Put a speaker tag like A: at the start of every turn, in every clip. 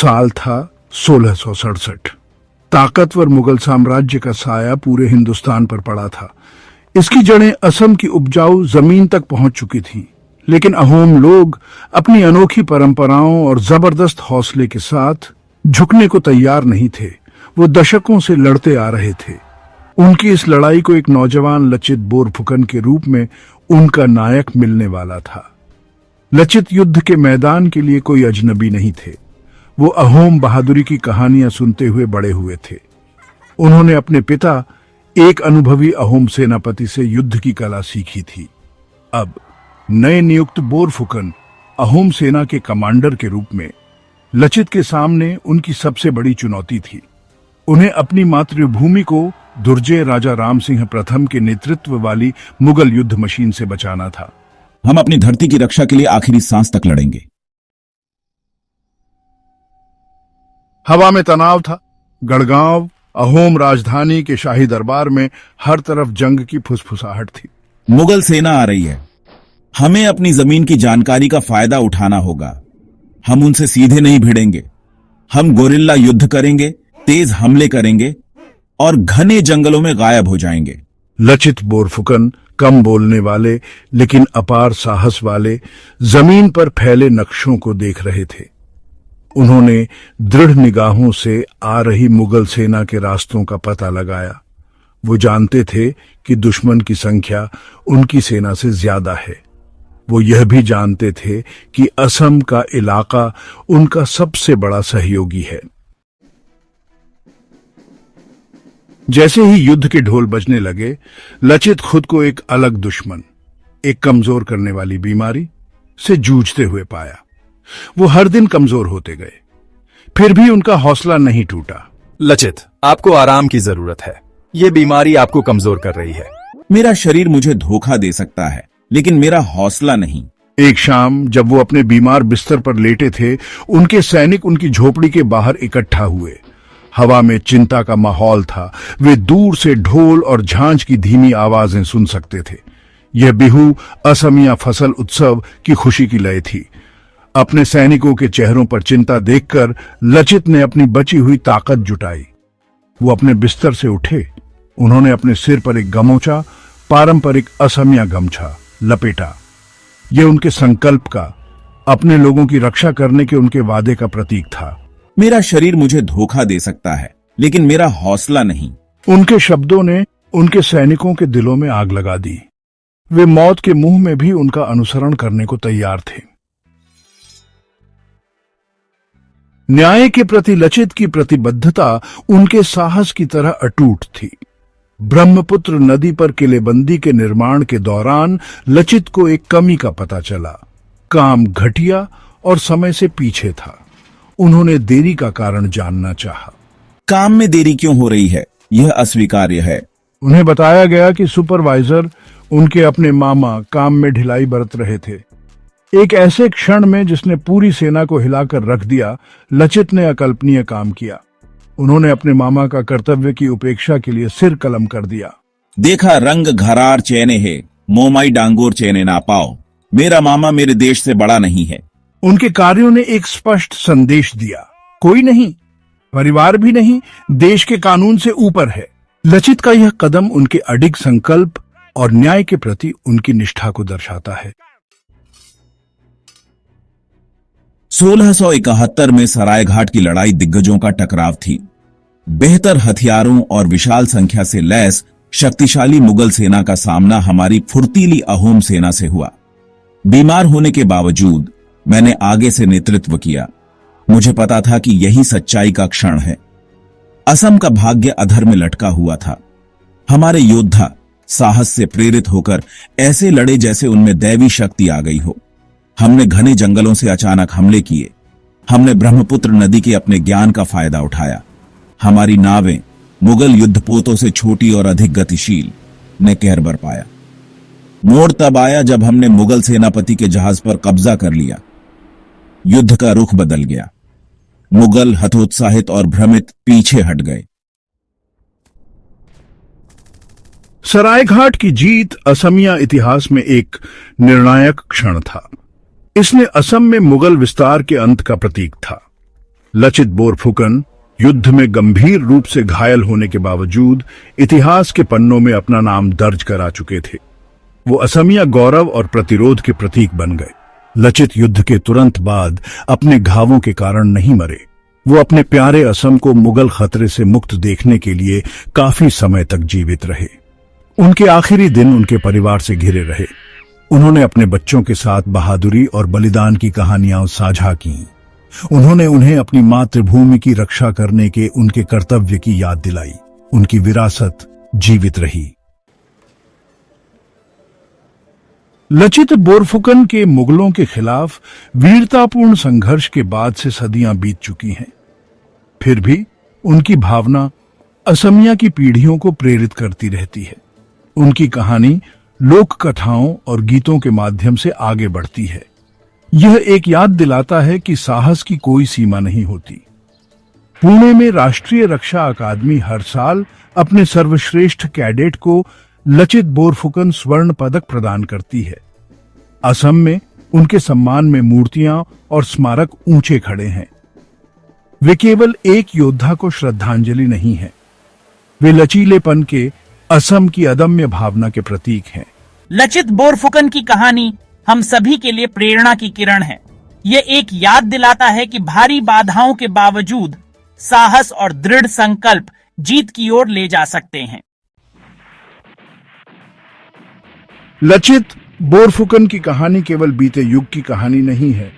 A: साल था 1667। ताकतवर मुगल साम्राज्य का साया पूरे हिंदुस्तान पर पड़ा था। इसकी जड़ें असम की उपजाऊ जमीन तक पहुंच चुकी थीं, लेकिन अहोम लोग अपनी अनोखी परंपराओं और जबरदस्त हौसले के साथ झुकने को तैयार नहीं थे। वो दशकों से लड़ते आ रहे थे। उनकी इस लड़ाई को एक नौजवान लचित बोरफुकन के रूप में उनका नायक मिलने वाला था। लचित युद्ध के मैदान के लिए कोई अजनबी नहीं थे। वो अहोम बहादुरी की कहानियां सुनते हुए बड़े हुए थे। उन्होंने अपने पिता, एक अनुभवी अहोम सेनापति से युद्ध की कला सीखी थी। अब नए नियुक्त बोरफुकन अहोम सेना के कमांडर के रूप में लचित के सामने उनकी सबसे बड़ी चुनौती थी। उन्हें अपनी मातृभूमि को दुर्जय राजा राम सिंह प्रथम के नेतृत्व वाली मुगल युद्ध मशीन से बचाना था।
B: हम अपनी धरती की रक्षा के लिए आखिरी सांस तक लड़ेंगे।
A: हवा में तनाव था। गढ़गांव, अहोम राजधानी के शाही दरबार में हर तरफ जंग की फुसफुसाहट थी।
B: मुगल सेना आ रही है। हमें अपनी जमीन की जानकारी का फायदा उठाना होगा। हम उनसे सीधे नहीं भिड़ेंगे। हम गोरिल्ला युद्ध करेंगे, तेज हमले करेंगे और घने जंगलों में गायब हो जाएंगे।
A: लचित बोरफुकन कम बोलने वाले लेकिन अपार साहस वाले जमीन पर फैले नक्शों को देख रहे थे। उन्होंने दृढ़ निगाहों से आ रही मुगल सेना के रास्तों का पता लगाया। वो जानते थे कि दुश्मन की संख्या उनकी सेना से ज्यादा है। वो यह भी जानते थे कि असम का इलाका उनका सबसे बड़ा सहयोगी है। जैसे ही युद्ध के ढोल बजने लगे, लचित खुद को एक अलग दुश्मन, एक कमजोर करने वाली बीमारी से जूझते हुए पाया। वो हर दिन कमजोर होते गए, फिर भी उनका हौसला नहीं टूटा।
C: लचित, आपको आराम की जरूरत है। ये बीमारी आपको कमजोर कर रही है।
B: मेरा शरीर मुझे धोखा दे सकता है, लेकिन मेरा हौसला नहीं।
A: एक शाम जब वो अपने बीमार बिस्तर पर लेटे थे, उनके सैनिक उनकी झोपड़ी के बाहर इकट्ठा हुए। हवा में चिंता का माहौल था। वे दूर से ढोल और झांझ की धीमी आवाजें सुन सकते थे। यह बिहू, असमिया फसल उत्सव की खुशी की लय थी। अपने सैनिकों के चेहरों पर चिंता देखकर लचित ने अपनी बची हुई ताकत जुटाई। वो अपने बिस्तर से उठे। उन्होंने अपने सिर पर एक गमोचा, पारंपरिक असमिया गमछा लपेटा। यह उनके संकल्प का, अपने लोगों की रक्षा करने के उनके वादे का प्रतीक था।
B: मेरा शरीर मुझे धोखा दे सकता है, लेकिन मेरा हौसला नहीं।
A: उनके शब्दों ने उनके सैनिकों के दिलों में आग लगा दी। वे मौत के मुंह में भी उनका अनुसरण करने को तैयार थे। न्याय के प्रति लचित की प्रतिबद्धता उनके साहस की तरह अटूट थी। ब्रह्मपुत्र नदी पर किलेबंदी के निर्माण के दौरान लचित को एक कमी का पता चला। काम घटिया और समय से पीछे था। उन्होंने देरी का कारण जानना चाहा।
B: काम में देरी क्यों हो रही है? यह अस्वीकार्य है।
A: उन्हें बताया गया कि सुपरवाइजर, उनके अपने मामा, काम में ढिलाई बरत रहे थे। एक ऐसे क्षण में जिसने पूरी सेना को हिलाकर रख दिया, लचित ने अकल्पनीय काम किया। उन्होंने अपने मामा का कर्तव्य की उपेक्षा के लिए सिर कलम कर दिया।
B: देखा रंग घरार चैने है, मोमाई डांगोर चैने ना पाओ। मेरा मामा मेरे देश से बड़ा नहीं है।
A: उनके कार्यों ने एक स्पष्ट संदेश दिया, कोई नहीं, परिवार भी नहीं, देश के कानून से ऊपर है। लचित का यह कदम उनके अडिग संकल्प और न्याय के प्रति उनकी निष्ठा को दर्शाता है।
B: 1671 में सरायघाट की लड़ाई दिग्गजों का टकराव थी। बेहतर हथियारों और विशाल संख्या से लैस शक्तिशाली मुगल सेना का सामना हमारी फुर्तीली अहोम सेना से हुआ। बीमार होने के बावजूद मैंने आगे से नेतृत्व किया। मुझे पता था कि यही सच्चाई का क्षण है। असम का भाग्य अधर में लटका हुआ था। हमारे योद्धा साहस से प्रेरित होकर ऐसे लड़े जैसे उनमें दैवी शक्ति आ गई हो। हमने घने जंगलों से अचानक हमले किए। हमने ब्रह्मपुत्र नदी के अपने ज्ञान का फायदा उठाया। हमारी नावें मुगल युद्धपोतों से छोटी और अधिक गतिशील ने कहर बरपाया। मोड़ तब आया जब हमने मुगल सेनापति के जहाज पर कब्जा कर लिया। युद्ध का रुख बदल गया। मुगल हतोत्साहित और भ्रमित पीछे हट गए।
A: सरायघाट की जीत असमिया इतिहास में एक निर्णायक क्षण था। इसने असम में मुगल विस्तार के अंत का प्रतीक था। लचित बोरफुकन युद्ध में गंभीर रूप से घायल होने के बावजूद इतिहास के पन्नों में अपना नाम दर्ज करा चुके थे। वो असमिया गौरव और प्रतिरोध के प्रतीक बन गए। लचित युद्ध के तुरंत बाद अपने घावों के कारण नहीं मरे। वो अपने प्यारे असम को मुगल खतरे से मुक्त देखने के लिए काफी समय तक जीवित रहे। उनके आखिरी दिन उनके परिवार से घिरे रहे। उन्होंने अपने बच्चों के साथ बहादुरी और बलिदान की कहानियां साझा की। उन्होंने उन्हें अपनी मातृभूमि की रक्षा करने के उनके कर्तव्य की याद दिलाई। उनकी विरासत जीवित रही। लचित बोरफुकन के मुगलों के खिलाफ वीरतापूर्ण संघर्ष के बाद से सदियां बीत चुकी हैं। फिर भी उनकी भावना असमिया की पीढ़ियों को प्रेरित करती रहती है। उनकी कहानी लोक कथाओं और गीतों के माध्यम से आगे बढ़ती है। यह एक याद दिलाता है कि साहस की कोई सीमा नहीं होती। पुणे में राष्ट्रीय रक्षा अकादमी हर साल अपने सर्वश्रेष्ठ कैडेट को लचित बोरफुकन स्वर्ण पदक प्रदान करती है। असम में उनके सम्मान में मूर्तियां और स्मारक ऊंचे खड़े हैं। वे केवल एक योद्धा को श्रद्धांजलि नहीं है, वे लचीलेपन के असम की अदम्य भावना के प्रतीक हैं।
D: लचित बोरफुकन की कहानी हम सभी के लिए प्रेरणा की किरण है। ये एक याद दिलाता है कि भारी बाधाओं के बावजूद साहस और दृढ़ संकल्प जीत की ओर ले जा सकते हैं।
A: लचित बोरफुकन की कहानी केवल बीते युग की कहानी नहीं है।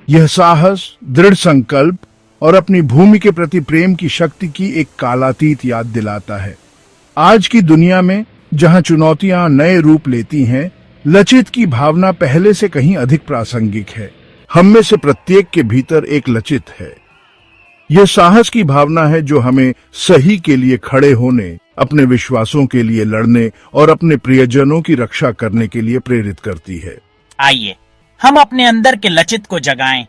A: यह साहस, दृढ़ संकल्प और अपनी भूमि के प्रति प्रेम की शक्ति की एक कालातीत याद दिलाता है। आज की दुनिया में जहां चुनौतियां नए रूप लेती हैं, लचित की भावना पहले से कहीं अधिक प्रासंगिक है। हम में से प्रत्येक के भीतर एक लचित है। यह साहस की भावना है जो हमें सही के लिए खड़े होने, अपने विश्वासों के लिए लड़ने और अपने प्रियजनों की रक्षा करने के लिए प्रेरित करती है।
D: आइए हम अपने अंदर के लचित को जगाएं।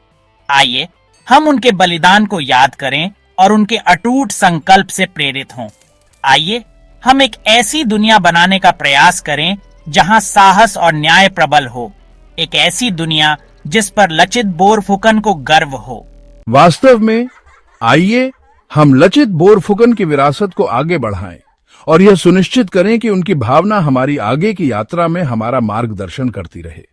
D: आइए हम उनके बलिदान को याद करें और उनके अटूट संकल्प से प्रेरित हों। आइए हम एक ऐसी दुनिया बनाने का प्रयास करें जहां साहस और न्याय प्रबल हो। एक ऐसी दुनिया जिस पर लचित बोरफुकन को गर्व हो।
A: वास्तव में आइए हम लचित बोरफुकन की विरासत को आगे बढ़ाएं और यह सुनिश्चित करें कि उनकी भावना हमारी आगे की यात्रा में हमारा मार्गदर्शन करती रहे।